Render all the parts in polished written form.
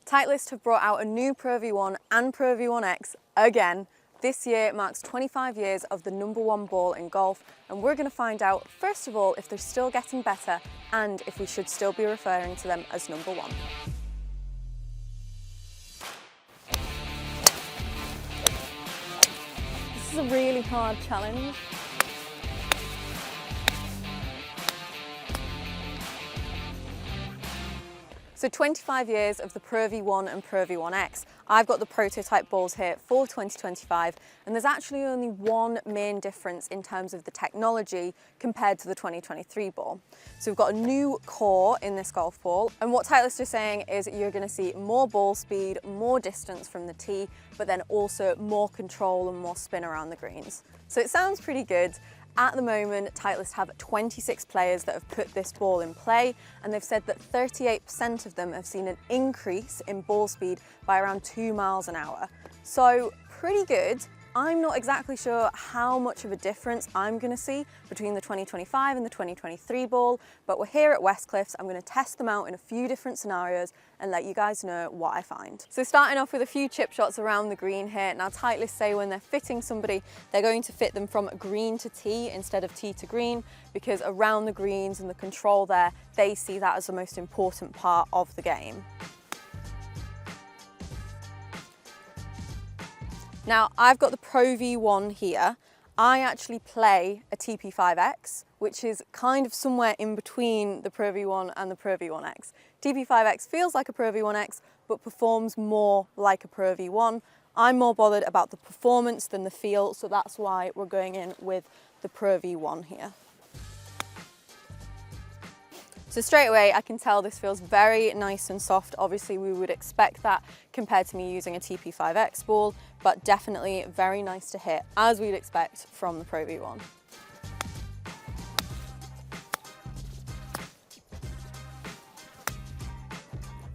Titleist have brought out a new Pro V1 and Pro V1X again. This year marks 25 years of the #1 ball in golf, and we're going to find out, first of all, if they're still getting better and if we should still be referring to them as #1. This is a really hard challenge. So 25 years of the Pro V1 and Pro V1X. I've got the prototype balls here for 2025, and there's actually only one main difference in terms of the technology compared to the 2023 ball. So we've got a new core in this golf ball, and what Titleist are saying is you're going to see more ball speed, more distance from the tee, but then also more control and more spin around the greens. So it sounds pretty good. At the moment, Titleist have 26 players that have put this ball in play, and they've said that 38% of them have seen an increase in ball speed by around 2 miles an hour. So pretty good. I'm not exactly sure how much of a difference I'm going to see between the 2025 and the 2023 ball, but we're here at Westcliffs. I'm going to test them out in a few different scenarios and let you guys know what I find. So starting off with a few chip shots around the green here. Now Titleist say when they're fitting somebody, they're going to fit them from green to tee instead of tee to green, because around the greens and the control there, they see that as the most important part of the game. Now, I've got the Pro V1 here. I actually play a TP5X, which is kind of somewhere in between the Pro V1 and the Pro V1X. TP5X feels like a Pro V1X, but performs more like a Pro V1. I'm more bothered about the performance than the feel, so that's why we're going in with the Pro V1 here. So straight away, I can tell this feels very nice and soft. Obviously, we would expect that compared to me using a TP5X ball, but definitely very nice to hit, as we'd expect from the Pro V1.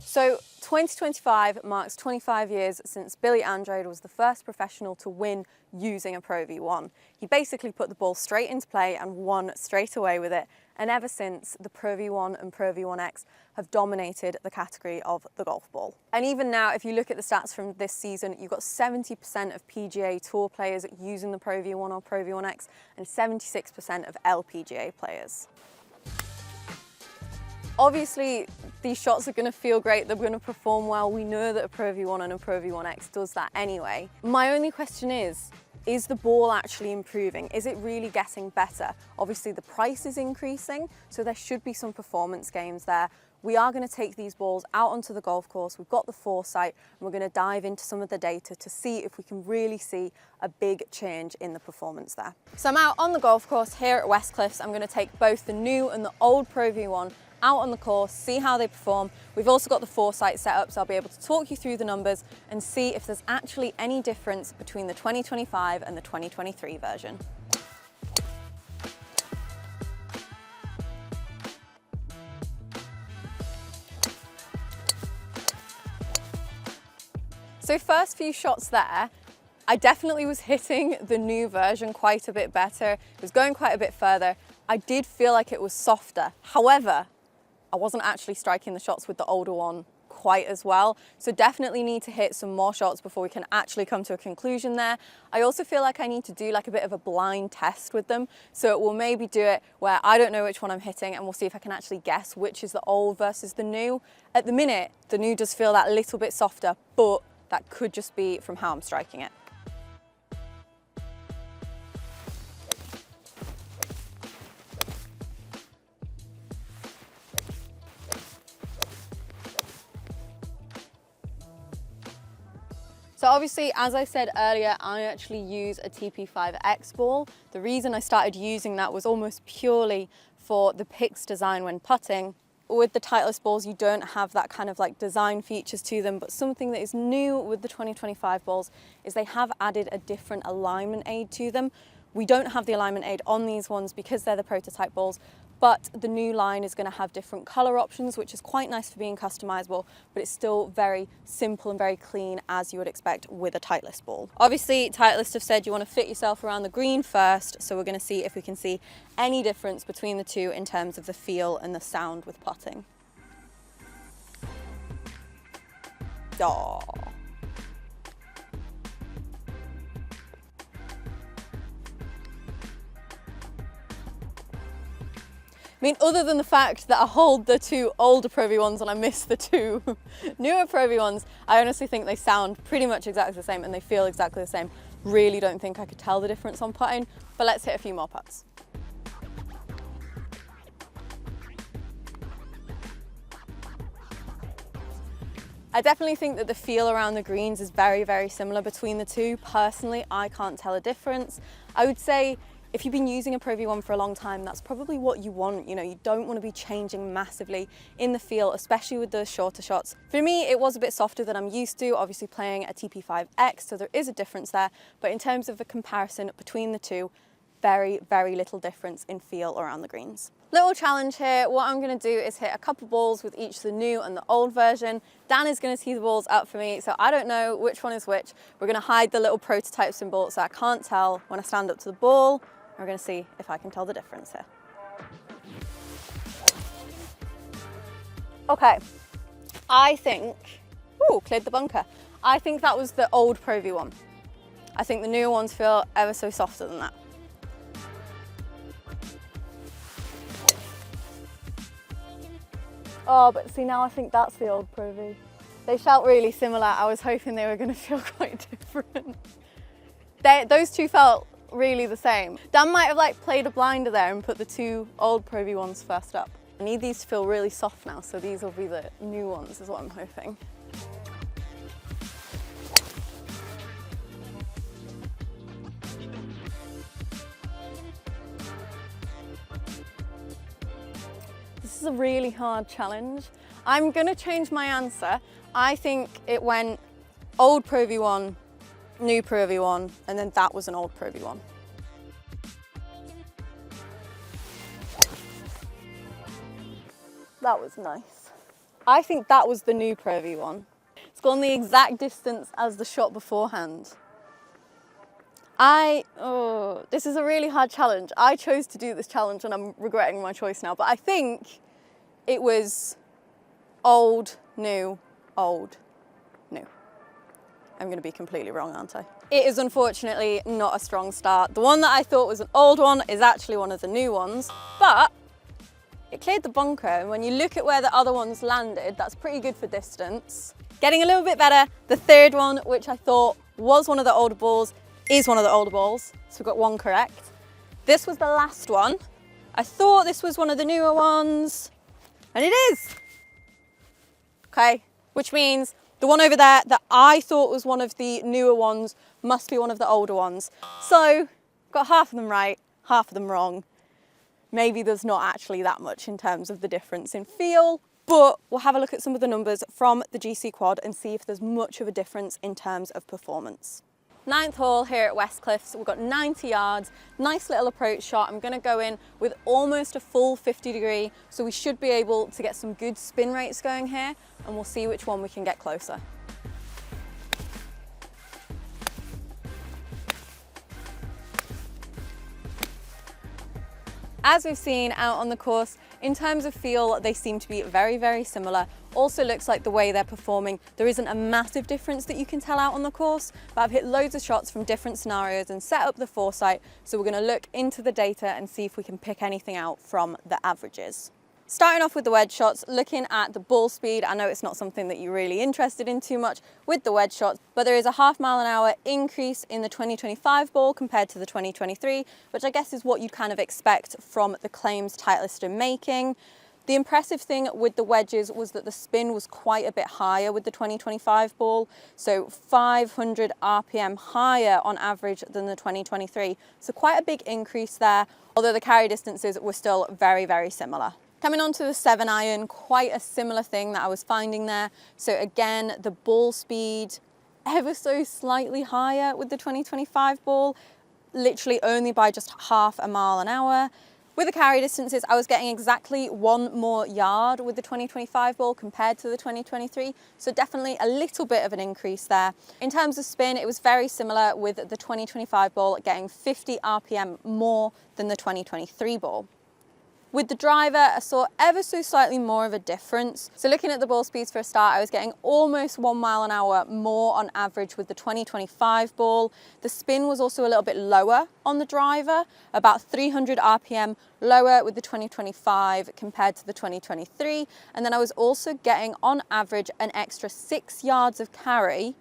So 2025 marks 25 years since Billy Andrade was the first professional to win using a Pro V1. He basically put the ball straight into play and won straight away with it. And ever since, the Pro V1 and Pro V1X have dominated the category of the golf ball. And even now, if you look at the stats from this season, you've got 70% of PGA Tour players using the Pro V1 or Pro V1X and 76% of LPGA players. Obviously, these shots are going to feel great, they're going to perform well. We know that a Pro V1 and a Pro V1X does that anyway. My only question is the ball actually improving? Is it really getting better? Obviously, the price is increasing, so there should be some performance gains there. We are going to take these balls out onto the golf course. We've got the foresight, and we're going to dive into some of the data to see if we can really see a big change in the performance there. So I'm out on the golf course here at Westcliffs. I'm going to take both the new and the old Pro V1 out on the course, see how they perform. We've also got the foresight set up, so I'll be able to talk you through the numbers and see if there's actually any difference between the 2025 and the 2023 version. So first few shots there, I definitely was hitting the new version quite a bit better. It was going quite a bit further. I did feel like it was softer. However, I wasn't actually striking the shots with the older one quite as well. So definitely need to hit some more shots before we can actually come to a conclusion there. I also feel like I need to do like a bit of a blind test with them. So we'll maybe do it where I don't know which one I'm hitting, and we'll see if I can actually guess which is the old versus the new. At the minute, the new does feel that little bit softer, but that could just be from how I'm striking it. So obviously, as I said earlier, I actually use a TP5X ball. The reason I started using that was almost purely for the Pix design when putting. With the Titleist balls, you don't have that kind of like design features to them, but something that is new with the 2025 balls is they have added a different alignment aid to them. We don't have the alignment aid on these ones because they're the prototype balls, but the new line is going to have different color options, which is quite nice for being customizable, but it's still very simple and very clean as you would expect with a Titleist ball. Obviously, Titleist have said you want to fit yourself around the green first, so we're going to see if we can see any difference between the two in terms of the feel and the sound with putting. Aww. I mean, other than the fact that I hold the two older Pro V1s and I miss the two newer Pro V1s, I honestly think they sound pretty much exactly the same and they feel exactly the same. Really don't think I could tell the difference on putting, but let's hit a few more putts. I definitely think that the feel around the greens is very, very similar between the two. Personally, I can't tell a difference. I would say if you've been using a Pro V1 for a long time, that's probably what you want. You know, you don't want to be changing massively in the feel, especially with the shorter shots. For me, it was a bit softer than I'm used to, obviously playing a TP5X, so there is a difference there. But in terms of the comparison between the two, very, very little difference in feel around the greens. Little challenge here. What I'm going to do is hit a couple balls with each the new and the old version. Dan is going to tee the balls up for me, so I don't know which one is which. We're going to hide the little prototype symbol so I can't tell when I stand up to the ball. We're going to see if I can tell the difference here. Okay, I think, ooh, cleared the bunker. I think that was the old Pro V1. I think the newer ones feel ever so softer than that. Oh, but see, now I think that's the old Pro V. They felt really similar. I was hoping they were going to feel quite different. Those two felt really the same. Dan might have played a blinder there and put the two old Pro V1s first up. I need these to feel really soft now, so these will be the new ones is what I'm hoping. This is a really hard challenge. I'm gonna change my answer. I think it went old Pro V1, new Pro V1, and then that was an old Pro V1. That was nice. I think that was the new Pro V1. It's gone the exact distance as the shot beforehand. This is a really hard challenge. I chose to do this challenge and I'm regretting my choice now, but I think it was old, new, old, new. I'm going to be completely wrong, aren't I? It is unfortunately not a strong start. The one that I thought was an old one is actually one of the new ones, but it cleared the bunker, and when you look at where the other ones landed, that's pretty good for distance. Getting a little bit better, the third one, which I thought was one of the older balls, is one of the older balls, so we've got one correct. This was the last one. I thought this was one of the newer ones, and it is. Okay, which means the one over there that I thought was one of the newer ones must be one of the older ones. So, got half of them right, half of them wrong. Maybe there's not actually that much in terms of the difference in feel, but we'll have a look at some of the numbers from the GC Quad and see if there's much of a difference in terms of performance. 9th hole here at West Cliffs, we've got 90 yards, nice little approach shot. I'm going to go in with almost a full 50 degree, so we should be able to get some good spin rates going here, and we'll see which one we can get closer. As we've seen out on the course, in terms of feel, they seem to be very, very similar. Also looks like the way they're performing, there isn't a massive difference that you can tell out on the course, but I've hit loads of shots from different scenarios and set up the foresight, so we're going to look into the data and see if we can pick anything out from the averages. Starting off with the wedge shots, looking at the ball speed, I know it's not something that you're really interested in too much with the wedge shots, but there is a half mile an hour increase in the 2025 ball compared to the 2023, which I guess is what you'd kind of expect from the claims Titleist are making. The impressive thing with the wedges was that the spin was quite a bit higher with the 2025 ball, so 500 RPM higher on average than the 2023. So quite a big increase there, although the carry distances were still very, very similar. Coming on to the 7-iron, quite a similar thing that I was finding there. So again, the ball speed ever so slightly higher with the 2025 ball, literally only by just half a mile an hour. With the carry distances, I was getting exactly 1 more yard with the 2025 ball compared to the 2023, so definitely a little bit of an increase there. In terms of spin, it was very similar with the 2025 ball getting 50 RPM more than the 2023 ball. With the driver, I saw ever so slightly more of a difference. So looking at the ball speeds for a start, I was getting almost 1 mile an hour more on average with the 2025 ball. The spin was also a little bit lower on the driver, about 300 RPM lower with the 2025 compared to the 2023. And then I was also getting on average an extra 6 yards of carry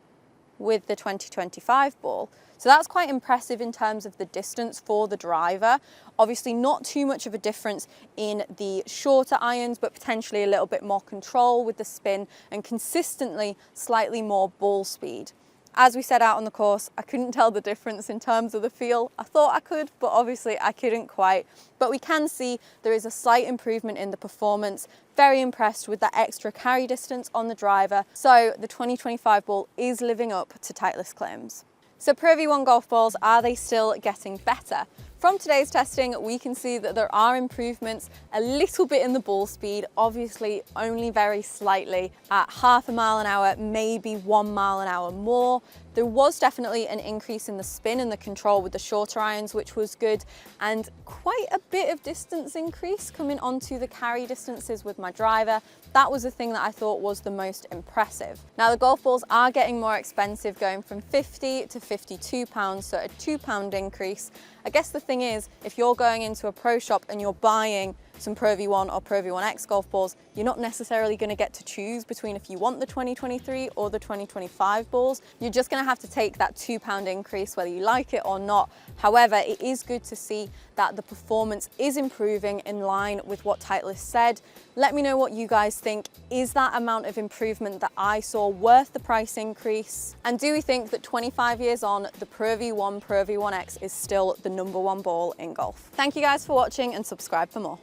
with the 2025 ball. So that's quite impressive in terms of the distance for the driver. Obviously not too much of a difference in the shorter irons, but potentially a little bit more control with the spin and consistently slightly more ball speed. As we set out on the course, I couldn't tell the difference in terms of the feel. I thought I could, but obviously I couldn't quite. But we can see there is a slight improvement in the performance. Very impressed with that extra carry distance on the driver. So the 2025 ball is living up to Titleist claims. So Pro V1 golf balls, are they still getting better? From today's testing, we can see that there are improvements a little bit in the ball speed, obviously only very slightly at half a mile an hour, maybe 1 mile an hour more. There was definitely an increase in the spin and the control with the shorter irons, which was good, and quite a bit of distance increase coming onto the carry distances with my driver. That was the thing that I thought was the most impressive. Now the golf balls are getting more expensive, going from 50 to 52 pounds, so a £2 increase. I guess the thing is, if you're going into a pro shop and you're buying some Pro V1 or Pro V1X golf balls, you're not necessarily going to get to choose between if you want the 2023 or the 2025 balls. You're just going to have to take that £2 increase whether you like it or not. However, it is good to see that the performance is improving in line with what Titleist said. Let me know what you guys think. Is that amount of improvement that I saw worth the price increase? And do we think that 25 years on, the Pro V1, Pro V1X is still the #1 ball in golf? Thank you guys for watching and subscribe for more.